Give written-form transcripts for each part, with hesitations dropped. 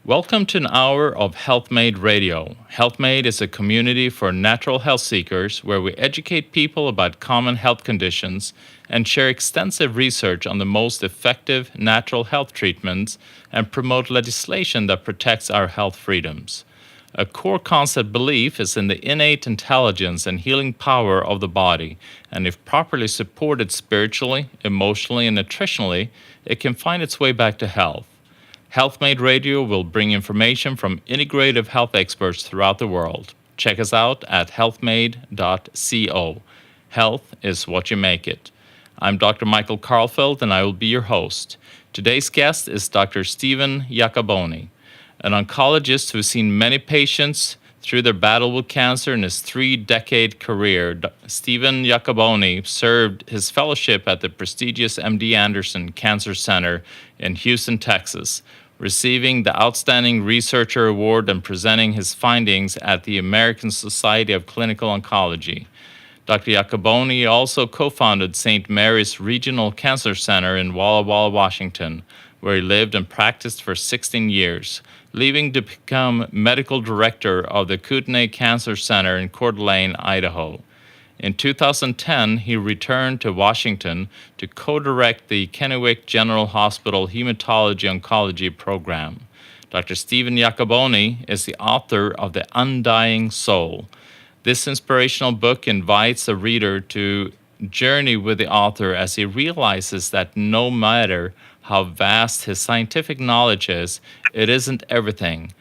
Welcome to an hour of HealthMade Radio. HealthMade is a community for natural health seekers where we educate people about common health conditions and share extensive research on the most effective natural health treatments and promote legislation that protects our health freedoms. A core concept belief is in the innate intelligence and healing power of the body, and if properly supported spiritually, emotionally, and nutritionally, it can find its way back to health. HealthMade Radio will bring information from integrative health experts throughout the world. Check us out at healthmade.co. Health is what you make it. I'm Dr. Michael Karlfeldt, and I will be your host. Today's guest is Dr. Stephen Iacoboni, an oncologist who's seen many patients through their battle with cancer in his 3-decade career. Stephen Iacoboni served his fellowship at the prestigious MD Anderson Cancer Center in Houston, Texas, receiving the Outstanding Researcher Award and presenting his findings at the American Society of Clinical Oncology. Dr. Iacoboni also co-founded St. Mary's Regional Cancer Center in Walla Walla, Washington, where he lived and practiced for 16 years, leaving to become medical director of the Kootenai Cancer Center in Coeur'd Alene, Idaho. In 2010, he returned to Washington to co-direct the Kennewick General Hospital Hematology-Oncology program. Dr. Stephen Iacoboni is the author of The Undying Soul. This inspirational book invites a reader to journey with the author as he realizes that no matter how vast his scientific knowledge is, it isn't everything,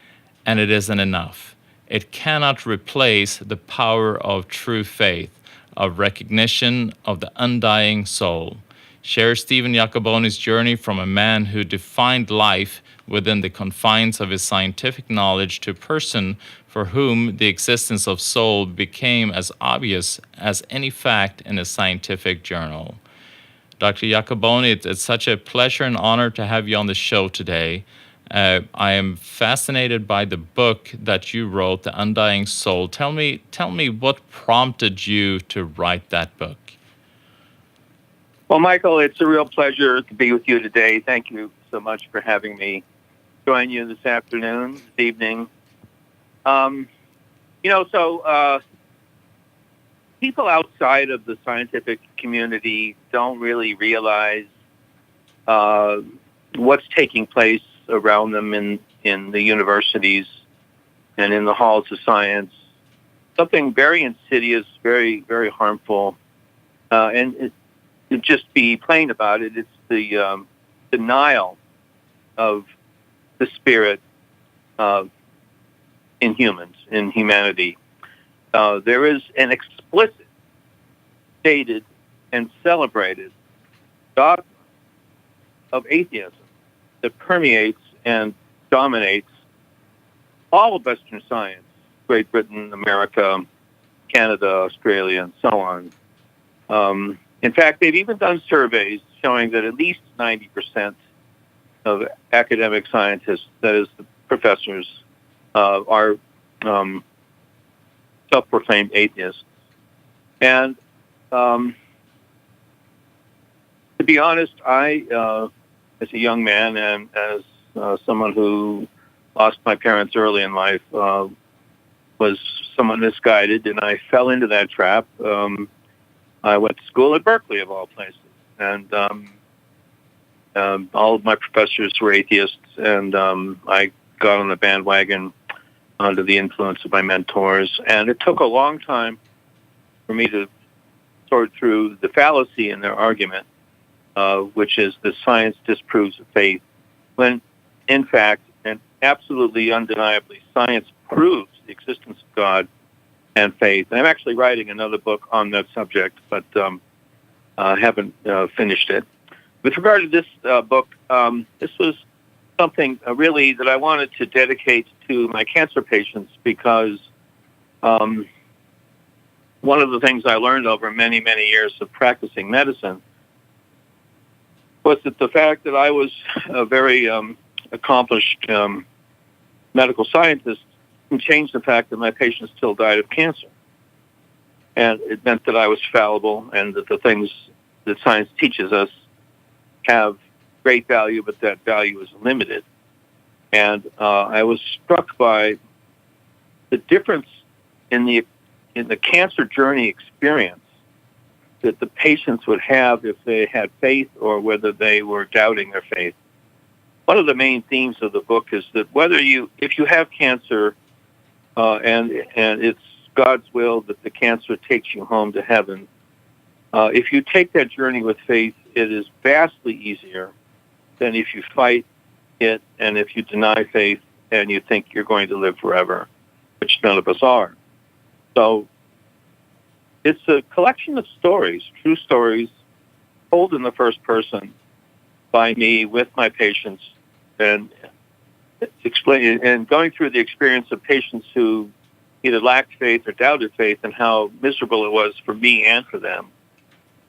and it isn't enough. It cannot replace the power of true faith, of recognition of the undying soul. Share Stephen Iacoboni's journey from a man who defined life within the confines of his scientific knowledge to a person for whom the existence of soul became as obvious as any fact in a scientific journal. Dr. Iacoboni, it's such a pleasure and honor to have you on the show today. I am fascinated by the book that you wrote, The Undying Soul. Tell me what prompted you to write that book? Well, Michael, it's a real pleasure to be with you today. Thank you so much for having me join you this afternoon, this evening. People outside of the scientific community don't really realize what's taking place around them in the universities and in the halls of science. Something very insidious, very, very harmful. And to just be plain about it, it's the denial of the spirit in humans, in humanity. There is an explicit, stated, and celebrated dogma of atheism that permeates and dominates all of Western science, Great Britain, America, Canada, Australia, and so on. In fact, they've even done surveys showing that at least 90% of academic scientists, that is the professors, are self-proclaimed atheists. And to be honest, I, as a young man and as someone who lost my parents early in life, was somewhat misguided, and I fell into that trap. I went to school at Berkeley, of all places, and all of my professors were atheists, and I got on the bandwagon under the influence of my mentors. And it took a long time for me to sort through the fallacy in their argument, which is that science disproves of faith, when, in fact, and absolutely undeniably, science proves the existence of God and faith. And I'm actually writing another book on that subject, but haven't finished it. With regard to this book, this was something really that I wanted to dedicate to my cancer patients, because one of the things I learned over many, many years of practicing medicine was that the fact that I was a very accomplished medical scientist changed the fact that my patients still died of cancer. And it meant that I was fallible, and that the things that science teaches us have great value, but that value is limited. And I was struck by the difference in the cancer journey experience that the patients would have if they had faith or whether they were doubting their faith. One of the main themes of the book is that if you have cancer and it's God's will that the cancer takes you home to heaven, if you take that journey with faith, it is vastly easier than if you fight it and if you deny faith and you think you're going to live forever, which none of us are. So it's a collection of stories, true stories, told in the first person by me with my patients, and going through the experience of patients who either lacked faith or doubted faith and how miserable it was for me and for them.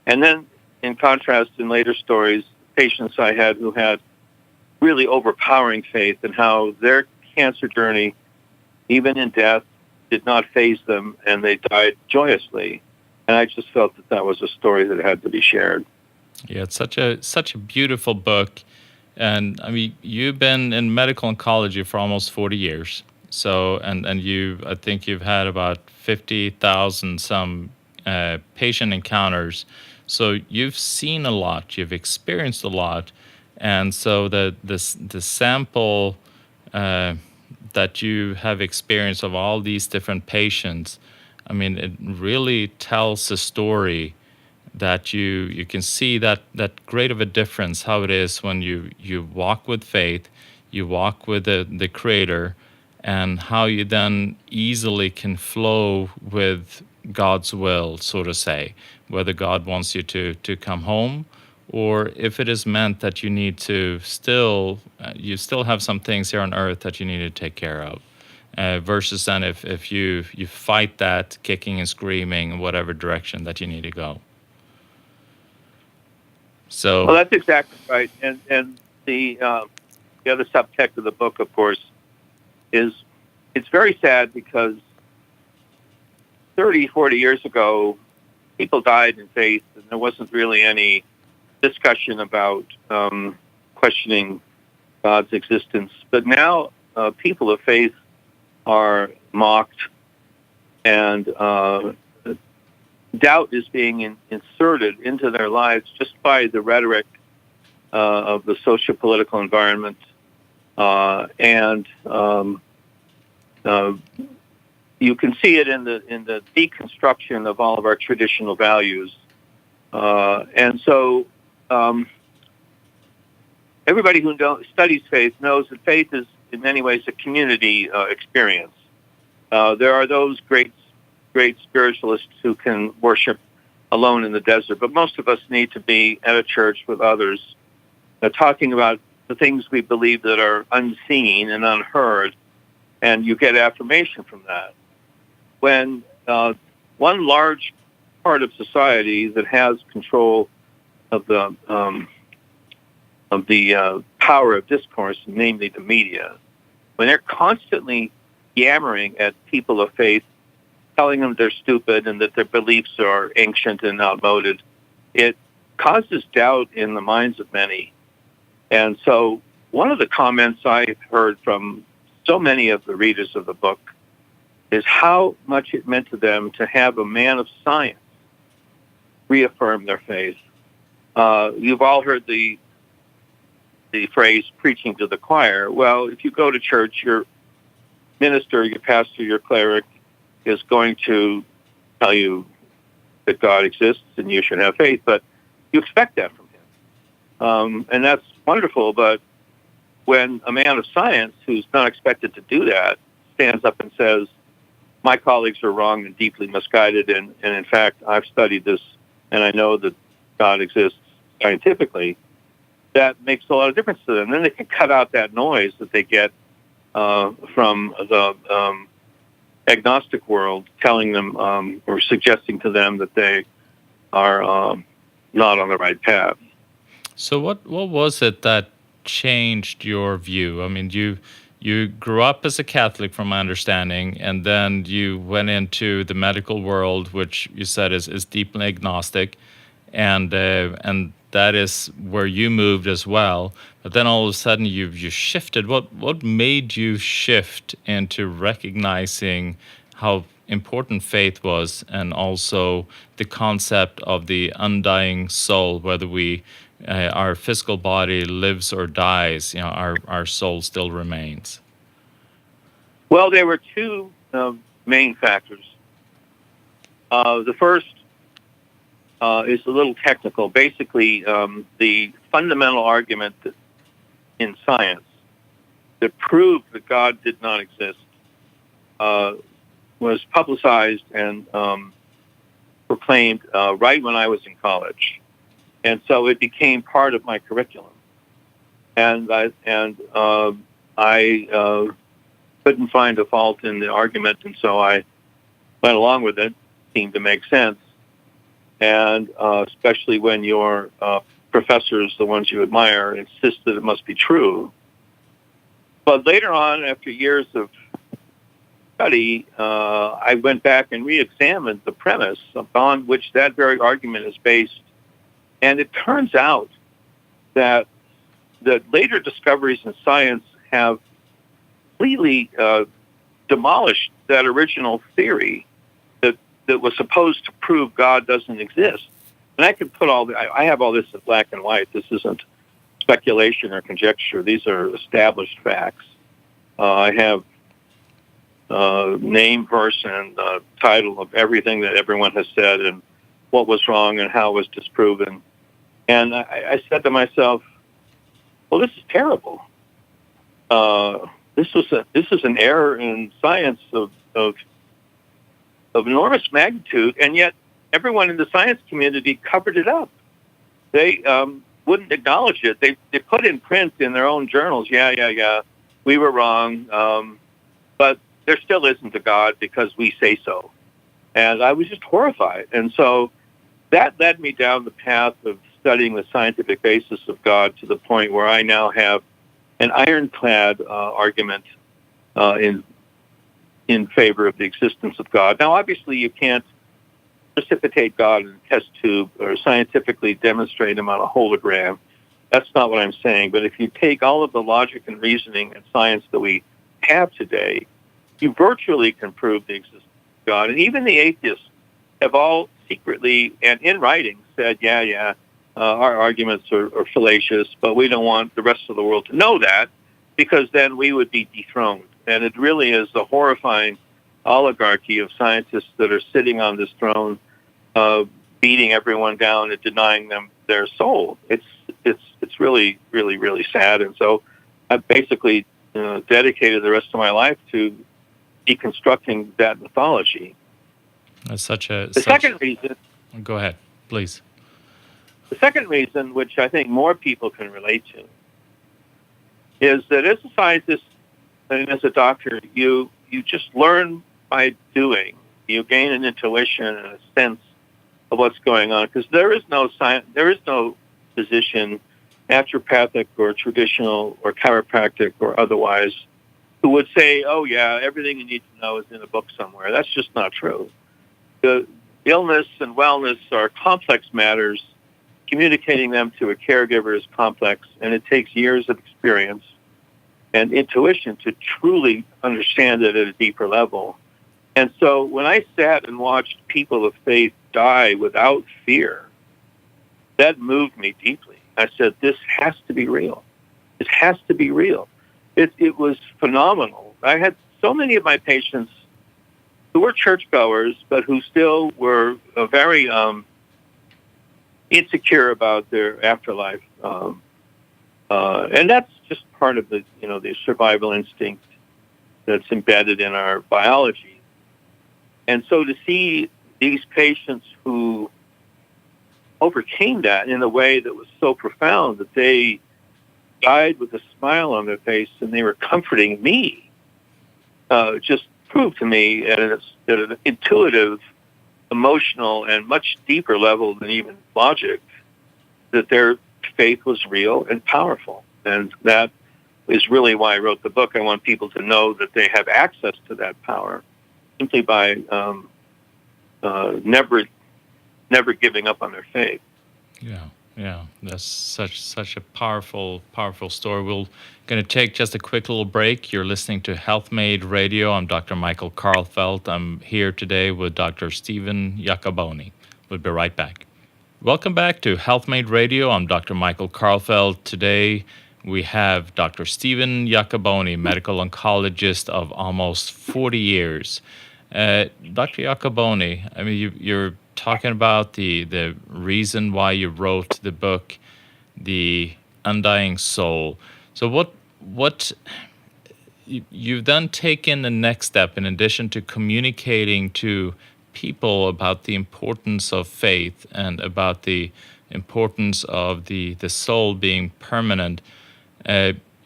And then, in contrast, in later stories, patients I had who had really overpowering faith and how their cancer journey, even in death, did not faze them, and they died joyously. And I just felt that was a story that had to be shared. Yeah, it's such a beautiful book. And I mean, you've been in medical oncology for almost 40 years. So, and I think you've had about 50,000 some patient encounters. So you've seen a lot, you've experienced a lot. And so the sample that you have experienced of all these different patients, I mean, it really tells a story that you can see that great of a difference, how it is when you walk with faith, you walk with the Creator, and how you then easily can flow with God's will, so to say, whether God wants you to come home, or if it is meant that you need to you still have some things here on earth that you need to take care of. Versus then if you fight that, kicking and screaming in whatever direction that you need to go. So, well, that's exactly right. And the other subtext of the book, of course, is it's very sad because 30, 40 years ago, people died in faith, and there wasn't really any discussion about questioning God's existence. But now people of faith are mocked, and doubt is being inserted into their lives just by the rhetoric of the socio-political environment, and you can see it in the deconstruction of all of our traditional values, and so everybody who studies faith knows that faith is in many ways a community experience. There are those great spiritualists who can worship alone in the desert, but most of us need to be at a church with others, talking about the things we believe that are unseen and unheard, and you get affirmation from that. When one large part of society that has control of the power of discourse, namely the media, when they're constantly yammering at people of faith, telling them they're stupid and that their beliefs are ancient and outmoded, it causes doubt in the minds of many. And so one of the comments I heard from so many of the readers of the book is how much it meant to them to have a man of science reaffirm their faith. You've all heard the phrase preaching to the choir. Well, if you go to church, your minister, your pastor, your cleric is going to tell you that God exists and you should have faith, but you expect that from him. And that's wonderful, but when a man of science who's not expected to do that stands up and says, my colleagues are wrong and deeply misguided, and in fact, I've studied this and I know that God exists scientifically, that makes a lot of difference to them. Then they can cut out that noise that they get from the agnostic world telling them or suggesting to them that they are not on the right path. So what was it that changed your view? I mean, you grew up as a Catholic, from my understanding, and then you went into the medical world, which you said is deeply agnostic, and that is where you moved as well. But then all of a sudden you shifted. What made you shift into recognizing how important faith was, and also the concept of the undying soul, whether we our physical body lives or dies, our soul still remains? Well, there were two main factors. The first is a little technical. Basically, the fundamental argument in science that proved that God did not exist was publicized and proclaimed right when I was in college, and so it became part of my curriculum. And I couldn't find a fault in the argument, and so I went along with it. Seemed to make sense, and especially when your professors, the ones you admire, insist that it must be true. But later on, after years of study, I went back and re-examined the premise upon which that very argument is based, and it turns out that the later discoveries in science have completely demolished that original theory that was supposed to prove God doesn't exist. And I could put I have all this in black and white. This isn't speculation or conjecture. These are established facts. I have name, verse, and title of everything that everyone has said and what was wrong and how it was disproven. And I said to myself, well, this is terrible. This is an error in science of enormous magnitude, and yet everyone in the science community covered it up. They wouldn't acknowledge it. They put in print in their own journals, yeah, we were wrong, but there still isn't a God because we say so. And I was just horrified. And so that led me down the path of studying the scientific basis of God to the point where I now have an ironclad argument in favor of the existence of God. Now, obviously, you can't precipitate God in a test tube or scientifically demonstrate him on a hologram. That's not what I'm saying. But if you take all of the logic and reasoning and science that we have today, you virtually can prove the existence of God. And even the atheists have all secretly and in writing said, our arguments are fallacious, but we don't want the rest of the world to know that, because then we would be dethroned. And it really is the horrifying oligarchy of scientists that are sitting on this throne, beating everyone down and denying them their soul. It's really, really, really sad. And so I basically dedicated the rest of my life to deconstructing that mythology. That's second reason. Go ahead, please. The second reason, which I think more people can relate to, is that as a scientist and as a doctor, you just learn by doing. You gain an intuition and a sense of what's going on, because there is no science, there is no physician, naturopathic or traditional or chiropractic or otherwise, who would say, "Oh yeah, everything you need to know is in a book somewhere." That's just not true. The illness and wellness are complex matters. Communicating them to a caregiver is complex, and it takes years of experience and intuition to truly understand it at a deeper level. And so when I sat and watched people of faith die without fear, that moved me deeply. I said, this has to be real. This has to be real. It was phenomenal. I had so many of my patients who were churchgoers, but who still were very insecure about their afterlife. And that's just part of the survival instinct that's embedded in our biology. And so to see these patients who overcame that in a way that was so profound that they died with a smile on their face and they were comforting me, just proved to me at an intuitive, emotional, and much deeper level than even logic that their faith was real and powerful. And that is really why I wrote the book. I want people to know that they have access to that power simply by never giving up on their faith. Yeah. Yeah, that's such a powerful story. We're going to take just a quick little break. You're listening to Health Made Radio. I'm Dr. Michael Karlfeldt. I'm here today with Dr. Stephen Iacoboni. We'll be right back. Welcome back to Health Made Radio. I'm Dr. Michael Karlfeldt. Today we have Dr. Stephen Iacoboni, medical oncologist of almost 40 years. Dr. Iacoboni, I mean, you're talking about the reason why you wrote the book, The Undying Soul. So what you've then taken the next step in addition to communicating to people about the importance of faith and about the importance of the soul being permanent.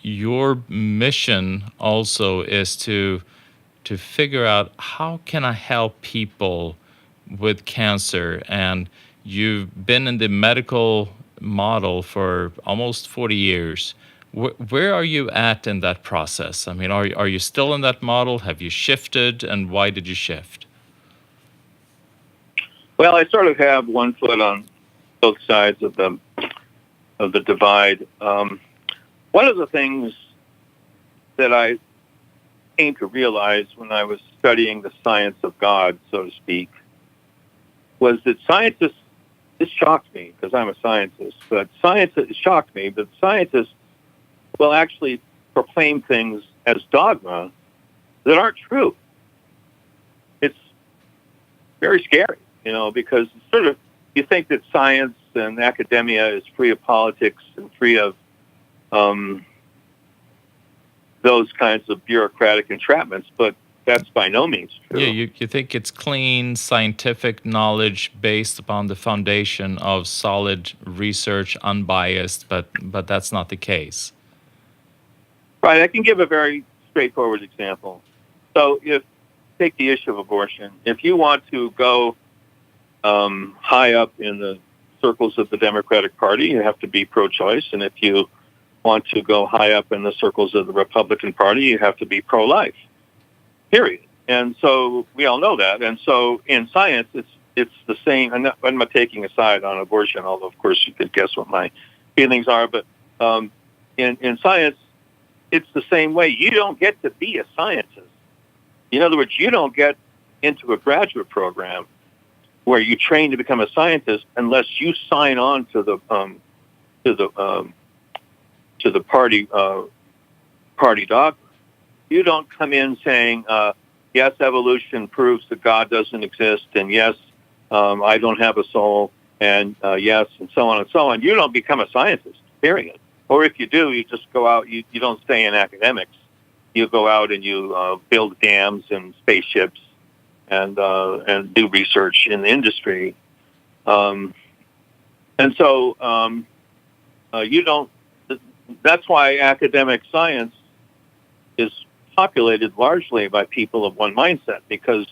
Your mission also is to figure out how can I help people with cancer. And you've been in the medical model for almost 40 years. Where are you at in that process? I mean, are you still in that model? Have you shifted, and why did you shift? Well, I sort of have one foot on both sides of the divide. One of the things that I came to realize when I was studying the science of God, so to speak, was that scientists, this shocked me because I'm a scientist, but it shocked me, but scientists will actually proclaim things as dogma that aren't true. It's very scary, because sort of you think that science and academia is free of politics and free of those kinds of bureaucratic entrapments, but that's by no means true. Yeah, you think it's clean scientific knowledge based upon the foundation of solid research, unbiased, but that's not the case. Right. I can give a very straightforward example. So take the issue of abortion. If you want to go high up in the circles of the Democratic Party, you have to be pro-choice. And if you want to go high up in the circles of the Republican Party, you have to be pro-life, period. And so we all know that. And so in science, it's the same. I'm not taking a side on abortion, although, of course, you could guess what my feelings are. But in science, it's the same way. You don't get to be a scientist. In other words, you don't get into a graduate program where you train to become a scientist unless you sign on to the party dogma. You don't come in saying, yes, evolution proves that God doesn't exist, and yes, I don't have a soul, and yes, and so on and so on. You don't become a scientist, period. Or if you do, you just go out, you don't stay in academics. You go out and you build dams and spaceships and do research in the industry. And so you don't, that's why academic science is populated largely by people of one mindset, because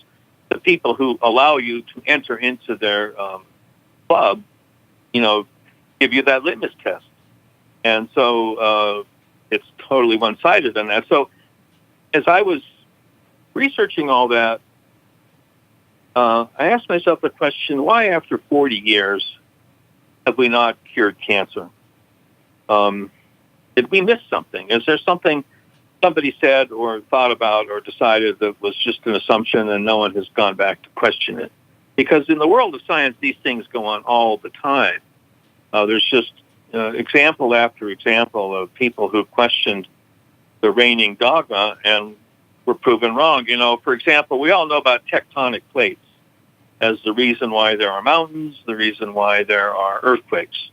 the people who allow you to enter into their club, give you that litmus test. And so it's totally one-sided on that. So as I was researching all that, I asked myself the question, why after 40 years have we not cured cancer? Did we miss something? Is there something somebody said or thought about or decided that was just an assumption and no one has gone back to question it? Because in the world of science, these things go on all the time. There's just example after example of people who questioned the reigning dogma and were proven wrong. For example, we all know about tectonic plates as the reason why there are mountains, the reason why there are earthquakes.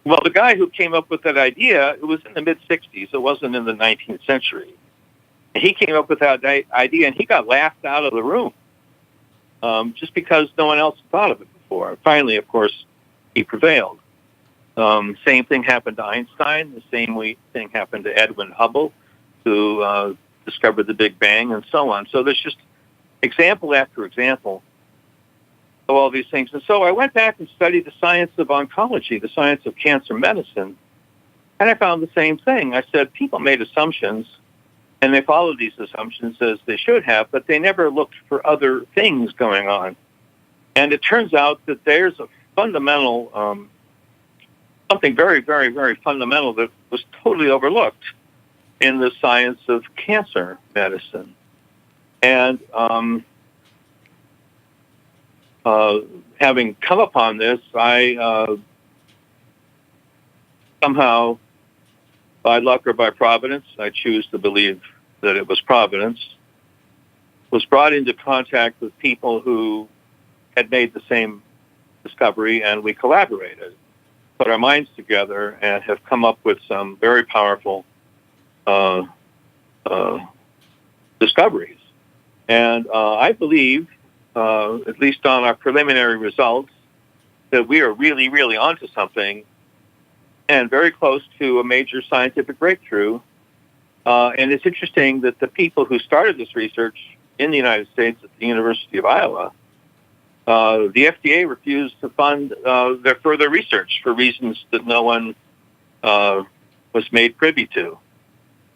Well, the guy who came up with that idea, it was in the mid-'60s. It wasn't in the 19th century. And he came up with that idea, and he got laughed out of the room just because no one else thought of it before. Finally, of course, he prevailed. Same thing happened to Einstein. The same thing happened to Edwin Hubble, who discovered the Big Bang, and so on. So there's just example after example of all these things. And so I went back and studied the science of oncology, the science of cancer medicine, and I found the same thing. I said people made assumptions, and they followed these assumptions as they should have, but they never looked for other things going on. And it turns out that there's a fundamental something very, very, very fundamental that was totally overlooked in the science of cancer medicine. And having come upon this, I somehow, by luck or by providence, I choose to believe that it was providence, was brought into contact with people who had made the same discovery, and we collaborated, put our minds together, and have come up with some very powerful discoveries. And I believe, at least on our preliminary results, that we are really, really onto something and very close to a major scientific breakthrough. And it's interesting that the people who started this research in the United States at the University of Iowa, the FDA refused to fund their further research for reasons that no one was made privy to.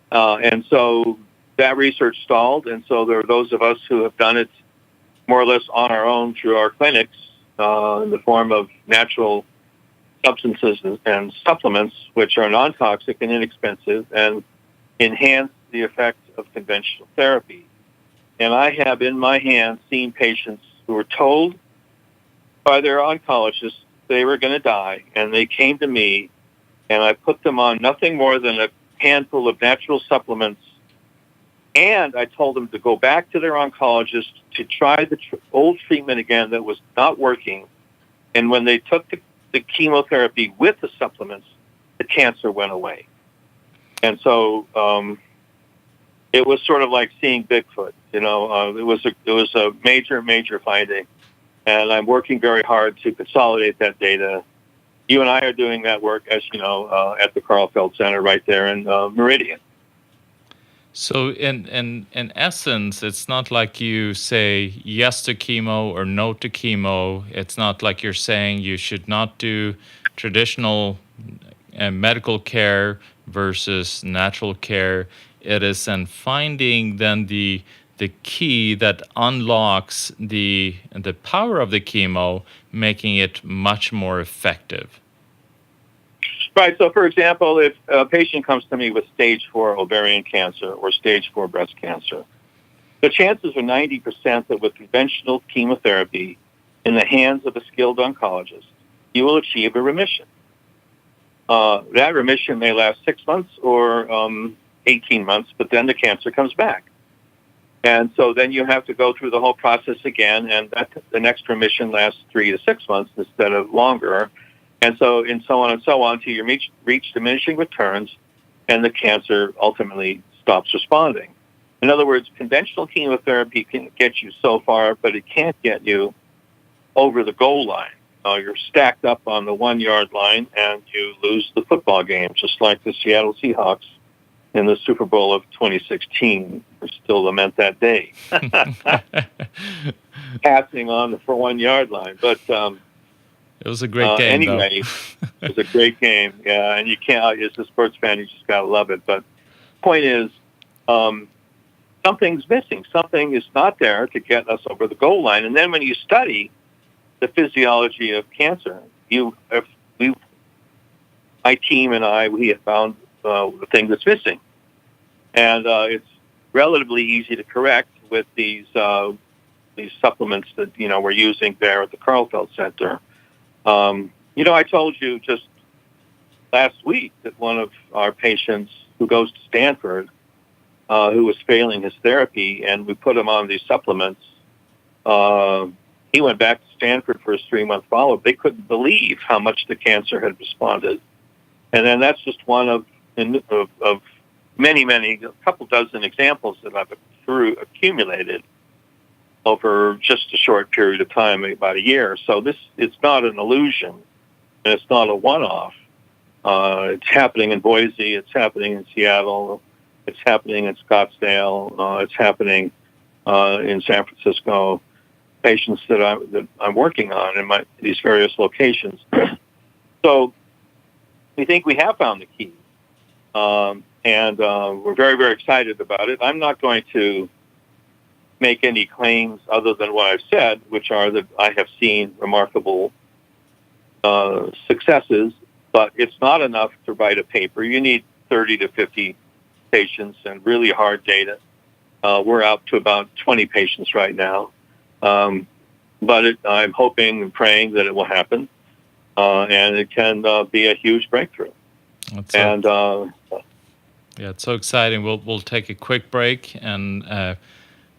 And so that research stalled, and so there are those of us who have done it more or less on our own through our clinics in the form of natural substances and supplements, which are non-toxic and inexpensive and enhance the effect of conventional therapy. And I have in my hand seen patients who were told by their oncologists they were going to die, and they came to me, and I put them on nothing more than a handful of natural supplements, and I told them to go back to their oncologist to try the old treatment again that was not working. And when they took the chemotherapy with the supplements, the cancer went away. And so it was sort of like seeing Bigfoot. It was a major, major finding, and I'm working very hard to consolidate that data. You and I are doing that work, as you know, at the Karlfeldt Center right there in Meridian. So in essence, it's not like you say yes to chemo or no to chemo. It's not like you're saying you should not do traditional medical care versus natural care. It is in finding then the key that unlocks the power of the chemo, making it much more effective. Right. So, for example, if a patient comes to me with stage 4 ovarian cancer or stage 4 breast cancer, the chances are 90% that with conventional chemotherapy in the hands of a skilled oncologist, you will achieve a remission. That remission may last 6 months or 18 months, but then the cancer comes back. And so then you have to go through the whole process again, and the next remission lasts 3 to 6 months instead of longer. And so on until you reach diminishing returns, and the cancer ultimately stops responding. In other words, conventional chemotherapy can get you so far, but it can't get you over the goal line. You're stacked up on the 1-yard line, and you lose the football game, just like the Seattle Seahawks in the Super Bowl of 2016. We still lament that day. Passing on the 1-yard line. But it was a great game, anyway, it was a great game. Yeah, and you can't, as a sports fan, you just got to love it. But the point is, something's missing. Something is not there to get us over the goal line. And then when you study the physiology of cancer, my team and I, we have found the thing that's missing. And it's relatively easy to correct with these supplements that, we're using there at the Karlfeldt Center. I told you just last week that one of our patients who goes to Stanford, who was failing his therapy, and we put him on these supplements, he went back to Stanford for his 3-month follow-up. They couldn't believe how much the cancer had responded. And then that's just one of many, a couple dozen examples that I've accumulated over just a short period of time, about a year. So it's not an illusion, and it's not a one-off. It's happening in Boise. It's happening in Seattle. It's happening in Scottsdale. It's happening in San Francisco. Patients that I'm working on in these various locations. So we think we have found the key, and we're very, very excited about it. I'm not going to make any claims other than what I've said, which are that I have seen remarkable successes, but it's not enough to write a paper. You need 30 to 50 patients and really hard data. We're up to about 20 patients right now. But I'm hoping and praying that it will happen, and it can be a huge breakthrough. Yeah, it's so exciting. We'll take a quick break, and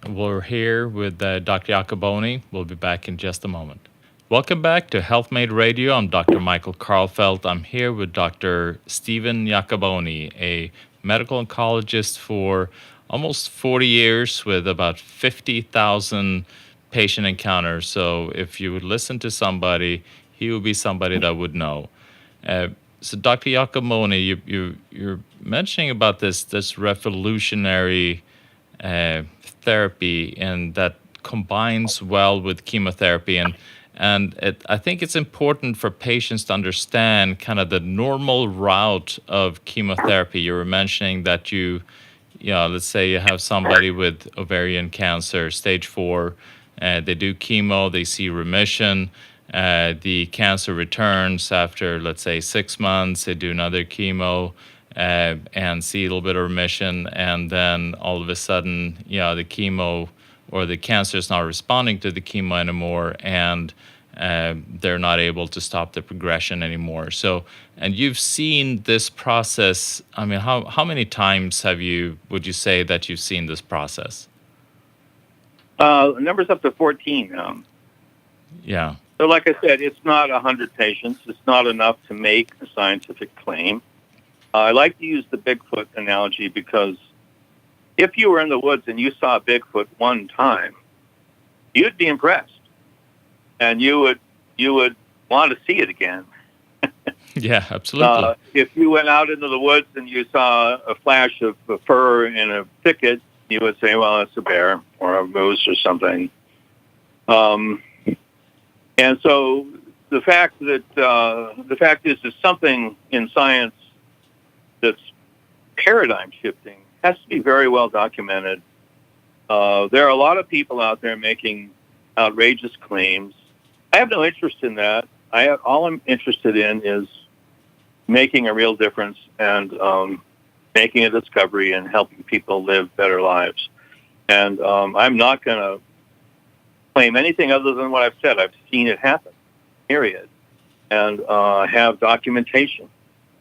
we're here with Dr. Iacoboni. We'll be back in just a moment. Welcome back to HealthMade Radio. I'm Dr. Michael Karlfeldt. I'm here with Dr. Stephen Iacoboni, a medical oncologist for almost 40 years with about 50,000 patient encounters. So if you would listen to somebody, he would be somebody that would know. So Dr. Iacoboni, you're mentioning about this revolutionary therapy, and that combines well with chemotherapy, and I think it's important for patients to understand kind of the normal route of chemotherapy. You were mentioning that let's say you have somebody with ovarian cancer, stage 4, they do chemo, they see remission, the cancer returns after, let's say, 6 months, they do another chemo, and see a little bit of remission, and then all of a sudden, the chemo or the cancer is not responding to the chemo anymore, and they're not able to stop the progression anymore. So, and you've seen this process. I mean, how many times would you say that you've seen this process? Numbers up to 14. Yeah. So like I said, it's not 100 patients. It's not enough to make a scientific claim. I like to use the Bigfoot analogy because if you were in the woods and you saw Bigfoot one time, you'd be impressed, and you would want to see it again. Yeah, absolutely. If you went out into the woods and you saw a flash of fur in a thicket, you would say, "Well, it's a bear or a moose or something." And so the fact is, there's something in science that's paradigm shifting has to be very well documented. There are a lot of people out there making outrageous claims. I have no interest in that. All I'm interested in is making a real difference and making a discovery and helping people live better lives. And I'm not going to claim anything other than what I've said. I've seen it happen, period. And I have documentation.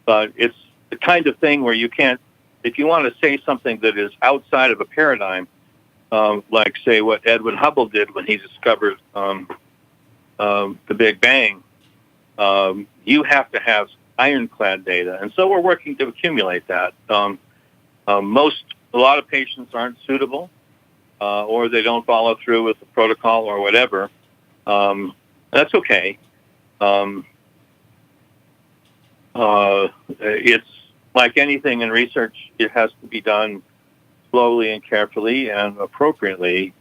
But it's the kind of thing where you can't, if you want to say something that is outside of a paradigm, like, say, what Edwin Hubble did when he discovered the Big Bang, you have to have ironclad data. And so we're working to accumulate that. A lot of patients aren't suitable, or they don't follow through with the protocol or whatever. That's okay. It's like anything in research, it has to be done slowly and carefully and appropriately.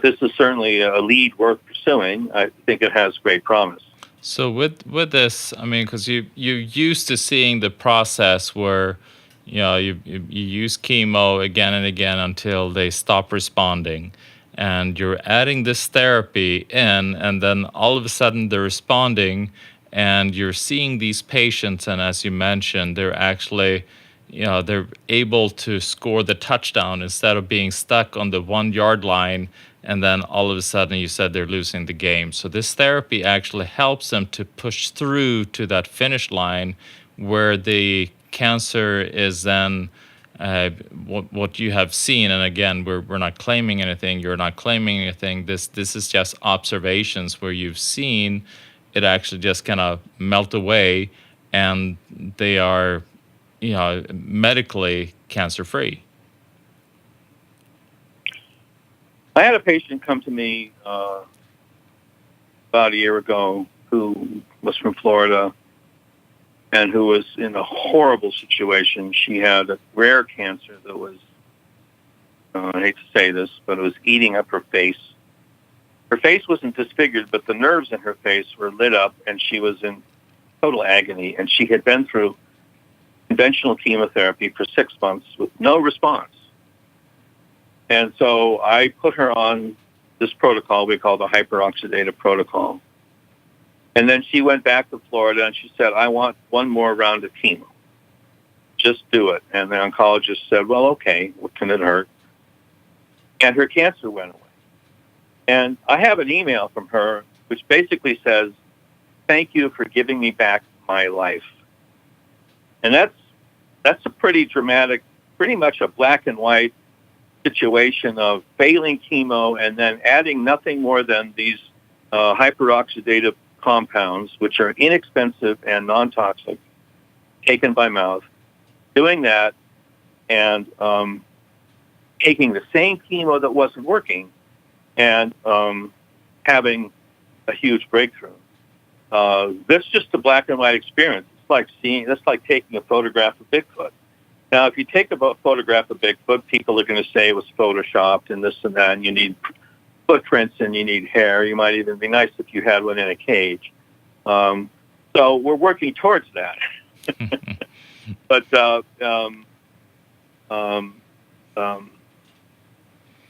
This is certainly a lead worth pursuing. I think it has great promise. So with this, I mean, because you're used to seeing the process where, you use chemo again and again until they stop responding, and you're adding this therapy in, and then all of a sudden they're responding, and you're seeing these patients, and as you mentioned, they're actually, they're able to score the touchdown instead of being stuck on the 1 yard line. And then all of a sudden you said they're losing the game. So this therapy actually helps them to push through to that finish line where the cancer is then what you have seen. And again, we're not claiming anything. You're not claiming anything. This is just observations where you've seen it actually just kind of melt away, and they are, medically cancer-free. I had a patient come to me about a year ago who was from Florida and who was in a horrible situation. She had a rare cancer that was, I hate to say this, but it was eating up her face. Her face wasn't disfigured, but the nerves in her face were lit up, and she was in total agony. And she had been through conventional chemotherapy for 6 months with no response. And so I put her on this protocol we call the hyperoxidative protocol. And then she went back to Florida and she said, I want one more round of chemo. Just do it. And the oncologist said, well, okay, what can it hurt? And her cancer went away. And I have an email from her which basically says, thank you for giving me back my life. And that's a pretty dramatic, pretty much a black and white situation of failing chemo and then adding nothing more than these hyperoxidative compounds, which are inexpensive and non-toxic, taken by mouth, doing that and taking the same chemo that wasn't working and having a huge breakthrough. That's just a black and white experience. It's like taking a photograph of Bigfoot. Now, if you take a photograph of Bigfoot, people are going to say it was photoshopped and this and that, and you need footprints and you need hair. You might even be nice if you had one in a cage. So we're working towards that. But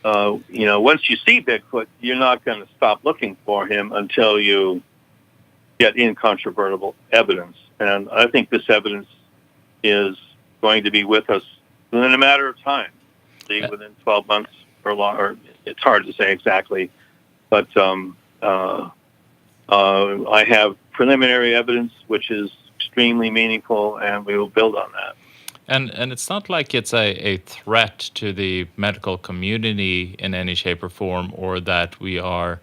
once you see Bigfoot, you're not going to stop looking for him until you get incontrovertible evidence. And I think this evidence is going to be with us within a matter of time, within 12 months or longer. It's hard to say exactly, but I have preliminary evidence which is extremely meaningful, and we will build on that. And it's not like it's a threat to the medical community in any shape or form, or that we are,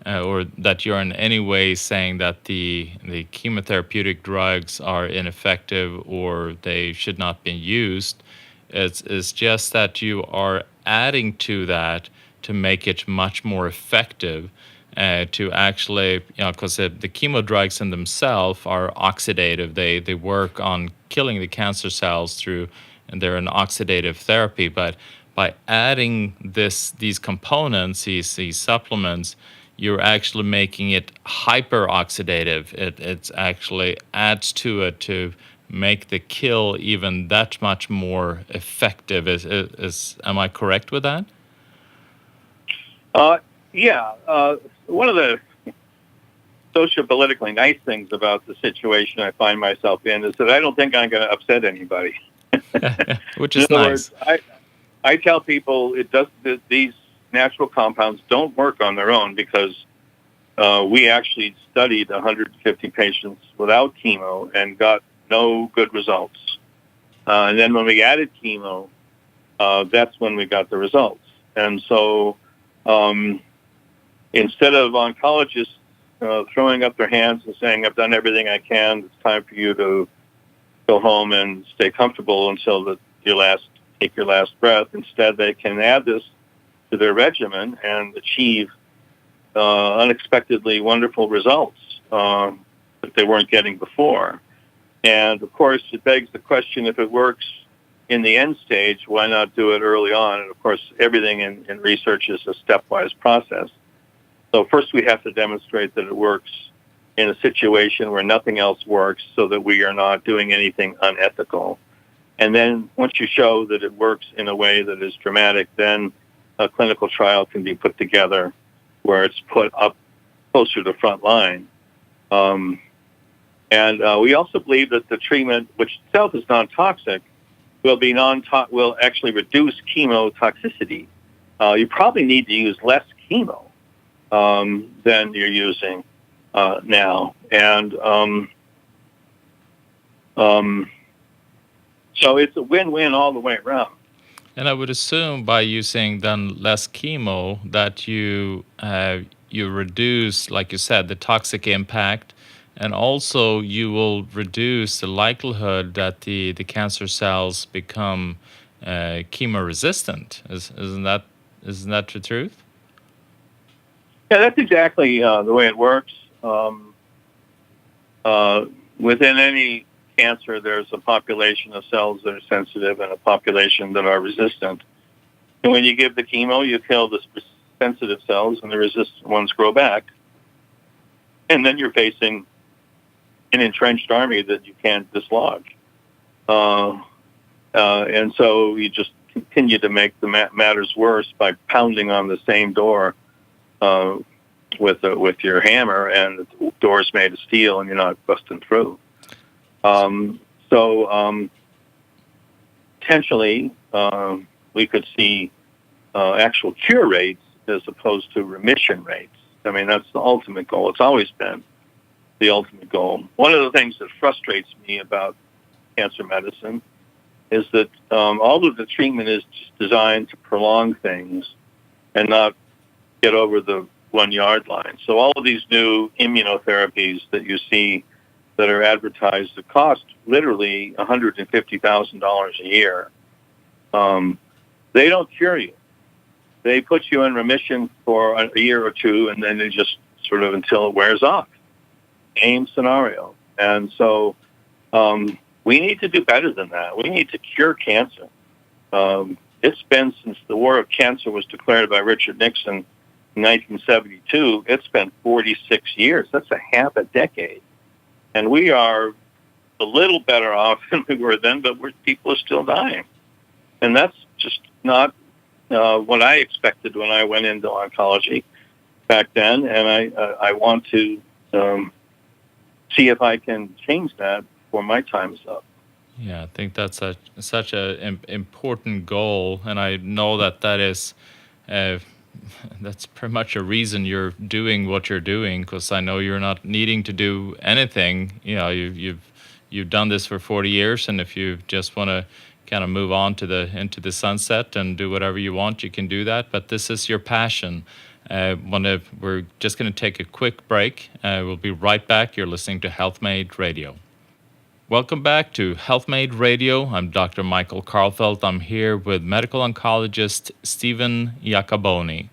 or that you're in any way saying that the chemotherapeutic drugs are ineffective or they should not be used. It's just that you are adding to that to make it much more effective. To actually, because the chemo drugs in themselves are oxidative. They work on killing the cancer cells and they're an oxidative therapy. But by adding these components, these supplements, you're actually making it hyperoxidative. It's actually adds to it to make the kill even that much more effective. Am I correct with that? Yeah. One of the sociopolitically nice things about the situation I find myself in is that I don't think I'm going to upset anybody. Which is nice. Words, I tell people these natural compounds don't work on their own because we actually studied 150 patients without chemo and got no good results. And then when we added chemo, that's when we got the results. And so instead of oncologists throwing up their hands and saying, I've done everything I can, it's time for you to go home and stay comfortable until take your last breath. Instead, they can add this to their regimen and achieve unexpectedly wonderful results that they weren't getting before. And, of course, it begs the question, if it works in the end stage, why not do it early on? And, of course, everything in research is a stepwise process. So first we have to demonstrate that it works in a situation where nothing else works so that we are not doing anything unethical. And then once you show that it works in a way that is dramatic, then a clinical trial can be put together where it's put up closer to the front line. And we also believe that the treatment, which itself is non-toxic, will actually reduce chemotoxicity. You probably need to use less chemo than you're using now. And so it's a win-win all the way around. And I would assume by using then less chemo that you reduce, like you said, the toxic impact, and also you will reduce the likelihood that the cancer cells become chemo resistant. Isn't that the truth? Yeah, that's exactly the way it works. Within any cancer, there's a population of cells that are sensitive and a population that are resistant. And when you give the chemo, you kill the sensitive cells and the resistant ones grow back. And then you're facing an entrenched army that you can't dislodge. And so you just continue to make the matters worse by pounding on the same door with your hammer, and the door's made of steel, and you're not busting through. Potentially, we could see actual cure rates as opposed to remission rates. I mean, that's the ultimate goal. It's always been the ultimate goal. One of the things that frustrates me about cancer medicine is that all of the treatment is just designed to prolong things and not get over the 1 yard line. So all of these new immunotherapies that you see that are advertised that cost literally $150,000 a year, they don't cure you. They put you in remission for a year or two, and then they just sort of until it wears off. Same scenario. And so we need to do better than that. We need to cure cancer. It's been since the War of Cancer was declared by Richard Nixon in 1972. It's been 46 years. That's a half a decade. And we are a little better off than we were then, but people are still dying. And that's just not what I expected when I went into oncology back then. And I want to see if I can change that before my time is up. Yeah, I think that's such an important goal, and I know that is that's pretty much a reason you're doing what you're doing, because I know you're not needing to do anything. You know, you've done this for 40 years, and if you just want to kind of move on to into the sunset and do whatever you want, you can do that. But this is your passion. We're just going to take a quick break. We'll be right back. You're listening to HealthMade Radio. Welcome back to HealthMade Radio. I'm Dr. Michael Karlfeldt. I'm here with medical oncologist Stephen Iacoboni.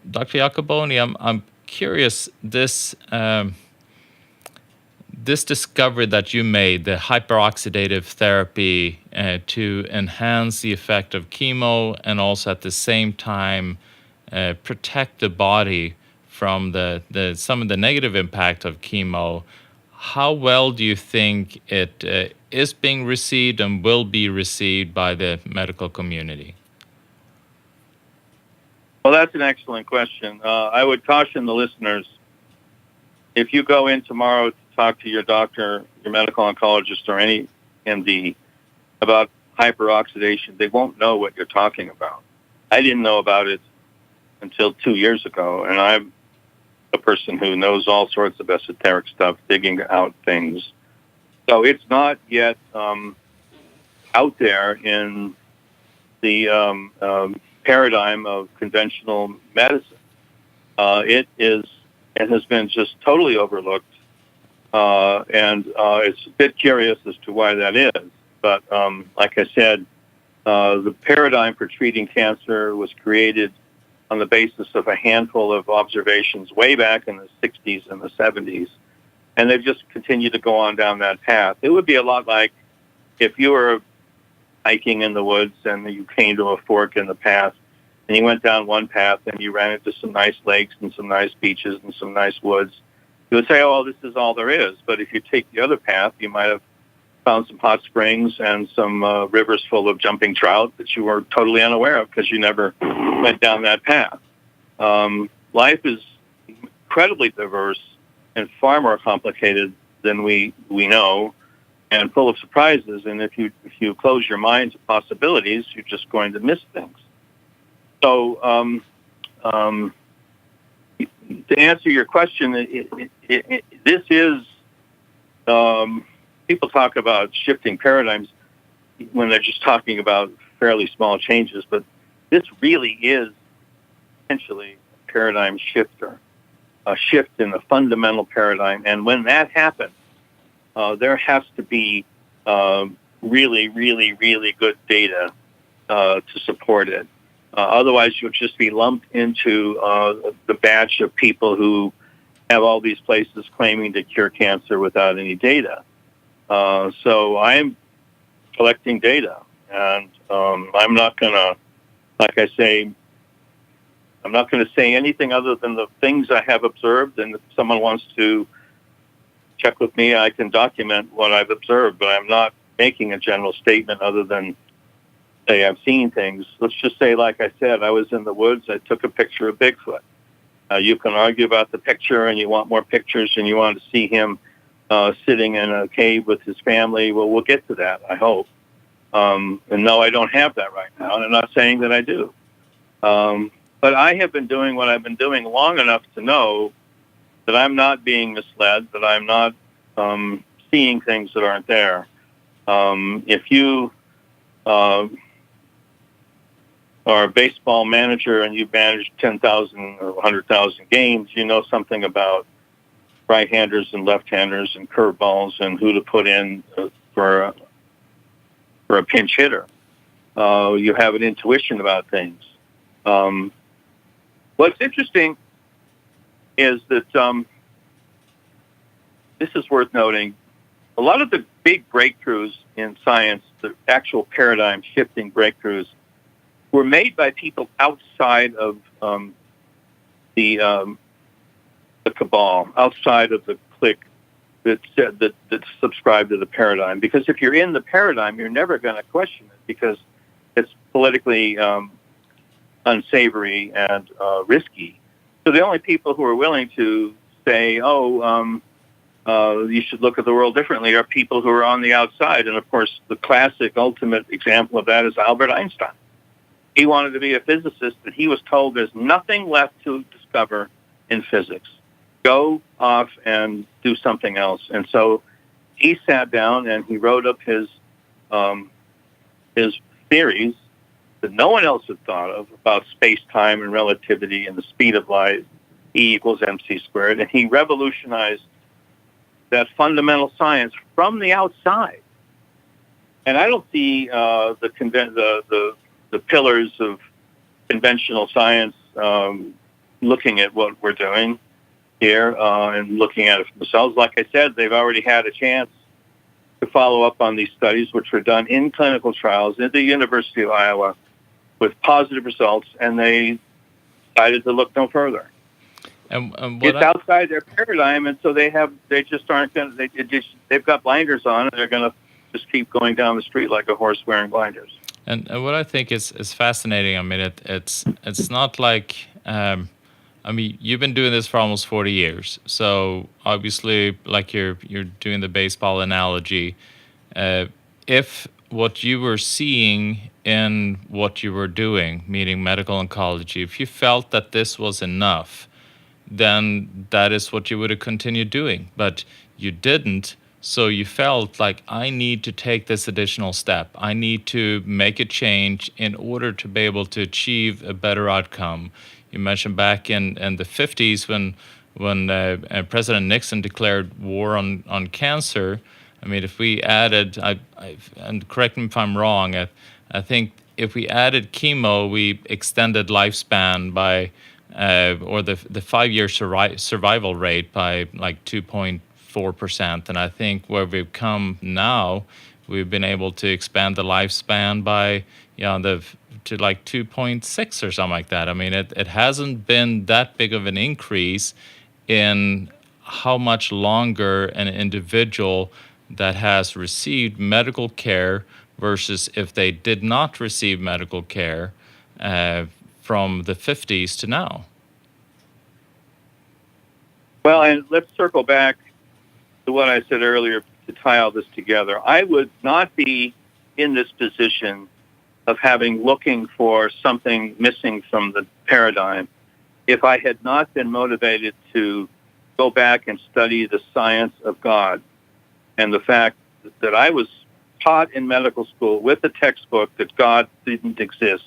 Dr. Iacoboni, I'm curious, this discovery that you made, the hyperoxidative therapy to enhance the effect of chemo and also at the same time protect the body from some of the negative impact of chemo. How well do you think it is being received and will be received by the medical community? Well, that's an excellent question. I would caution the listeners, if you go in tomorrow to talk to your doctor, your medical oncologist, or any MD about hyperoxidation, they won't know what you're talking about. I didn't know about it until 2 years ago, and I'm a person who knows all sorts of esoteric stuff, digging out things. So it's not yet out there in the paradigm of conventional medicine. It has been just totally overlooked, and it's a bit curious as to why that is. But like I said, the paradigm for treating cancer was created on the basis of a handful of observations way back in the 60s and the 70s. And they've just continued to go on down that path. It would be a lot like if you were hiking in the woods and you came to a fork in the path, and you went down one path and you ran into some nice lakes and some nice beaches and some nice woods. You would say, oh, this is all there is. But if you take the other path, you might have found some hot springs and some rivers full of jumping trout that you were totally unaware of because you never went down that path. Life is incredibly diverse and far more complicated than we know, and full of surprises. And if you close your mind to possibilities, you're just going to miss things. So to answer your question, this is people talk about shifting paradigms when they're just talking about fairly small changes, but this really is essentially a paradigm shifter, a shift in the fundamental paradigm. And when that happens, there has to be really, really, really good data to support it. Otherwise, you'll just be lumped into the batch of people who have all these places claiming to cure cancer without any data. So I'm collecting data, and I'm not going to, like I say, I'm not going to say anything other than the things I have observed, and if someone wants to check with me, I can document what I've observed, but I'm not making a general statement other than say I've seen things. Let's just say, like I said, I was in the woods, I took a picture of Bigfoot. You can argue about the picture, and you want more pictures, and you want to see him sitting in a cave with his family. Well, we'll get to that, I hope. And no, I don't have that right now, and I'm not saying that I do. But I have been doing what I've been doing long enough to know that I'm not being misled, that I'm not seeing things that aren't there. If you are a baseball manager and you manage 10,000 or 100,000 games, you know something about right-handers and left-handers and curveballs and who to put in for a pinch hitter. You have an intuition about things. What's interesting is that this is worth noting. A lot of the big breakthroughs in science, the actual paradigm-shifting breakthroughs, were made by people outside of the cabal, outside of the clique that subscribed to the paradigm. Because if you're in the paradigm, you're never going to question it because it's politically unsavory and risky. So the only people who are willing to say, you should look at the world differently are people who are on the outside. And, of course, the classic ultimate example of that is Albert Einstein. He wanted to be a physicist, and he was told there's nothing left to discover in physics. Go off and do something else. And so he sat down and he wrote up his theories that no one else had thought of about space-time and relativity and the speed of light, E equals mc squared, and he revolutionized that fundamental science from the outside. And I don't see the pillars of conventional science looking at what we're doing here and looking at it for themselves. Like I said, they've already had a chance to follow up on these studies, which were done in clinical trials at the University of Iowa with positive results, and they decided to look no further. It's outside their paradigm, and so they've got blinders on, and they're going to just keep going down the street like a horse wearing blinders. And what I think is fascinating, I mean, it's not like, you've been doing this for almost 40 years. So obviously, like you're doing the baseball analogy, if what you were seeing in what you were doing, meaning medical oncology, if you felt that this was enough, then that is what you would have continued doing. But you didn't. So you felt like, I need to take this additional step. I need to make a change in order to be able to achieve a better outcome. You mentioned back in the 50s when President Nixon declared war on cancer. I mean, if we added, and correct me if I'm wrong, I think if we added chemo, we extended lifespan by, or the 5-year survival rate by like 2.4%. And I think where we've come now, we've been able to expand the lifespan by, to like 2.6 or something like that. I mean, it hasn't been that big of an increase in how much longer an individual that has received medical care versus if they did not receive medical care from the 50s to now. Well, and let's circle back to what I said earlier to tie all this together. I would not be in this position of looking for something missing from the paradigm if I had not been motivated to go back and study the science of God and the fact that I was taught in medical school with a textbook that God didn't exist,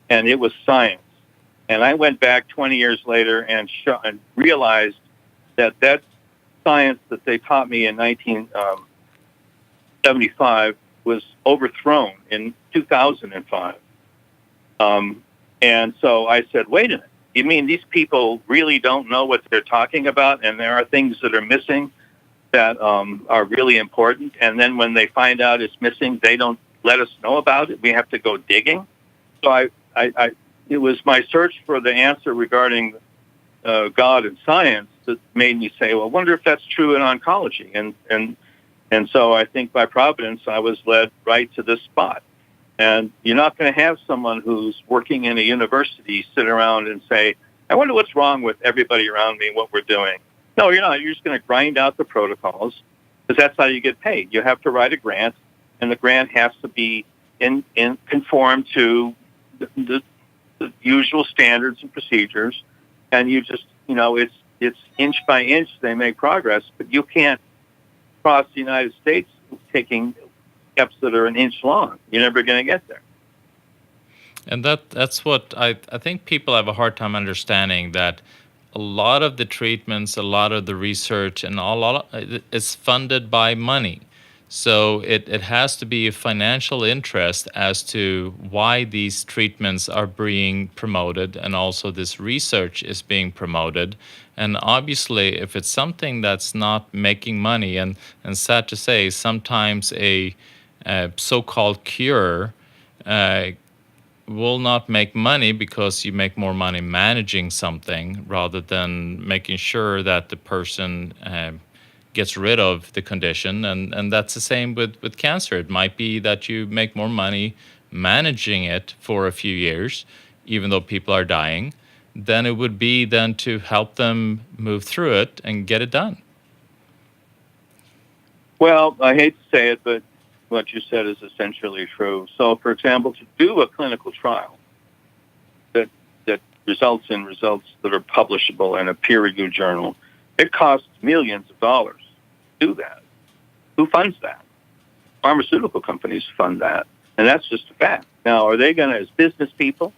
and it was science. And I went back 20 years later and realized that science that they taught me in 1975 was overthrown in 2005. And so I said, wait a minute, you mean these people really don't know what they're talking about, and there are things that are missing that are really important, and then when they find out it's missing, they don't let us know about it. We have to go digging. So it was my search for the answer regarding God and science that made me say, well, I wonder if that's true in oncology. And so I think by providence, I was led right to this spot. And you're not going to have someone who's working in a university sit around and say, I wonder what's wrong with everybody around me, what we're doing. No, you're not. You're just going to grind out the protocols because that's how you get paid. You have to write a grant, and the grant has to be in conform to the usual standards and procedures. And you just, it's inch by inch they make progress, but you can't cross the United States taking steps that are an inch long. You're never going to get there. And that's what I think people have a hard time understanding, that a lot of the treatments, a lot of the research, and a lot of it is funded by money. So it has to be a financial interest as to why these treatments are being promoted and also this research is being promoted. And obviously, if it's something that's not making money, and sad to say, sometimes a so-called cure will not make money because you make more money managing something rather than making sure that the person gets rid of the condition. And that's the same with cancer. It might be that you make more money managing it for a few years, even though people are dying, than it would be then to help them move through it and get it done. Well, I hate to say it, but what you said is essentially true. So, for example, to do a clinical trial that results in results that are publishable in a peer-reviewed journal, it costs millions of dollars to do that. Who funds that? Pharmaceutical companies fund that, and that's just a fact. Now, are they going to, as business people,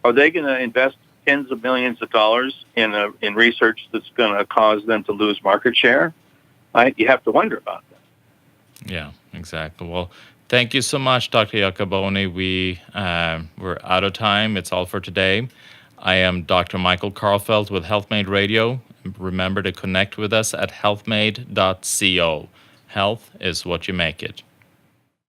are they going to invest tens of millions of dollars in research that's going to cause them to lose market share? You have to wonder about that. Yeah, exactly. Well, thank you so much, Dr. Iacoboni. We're out of time. It's all for today. I am Dr. Michael Karlfeldt with HealthMade Radio. Remember to connect with us at healthmade.co. Health is what you make it.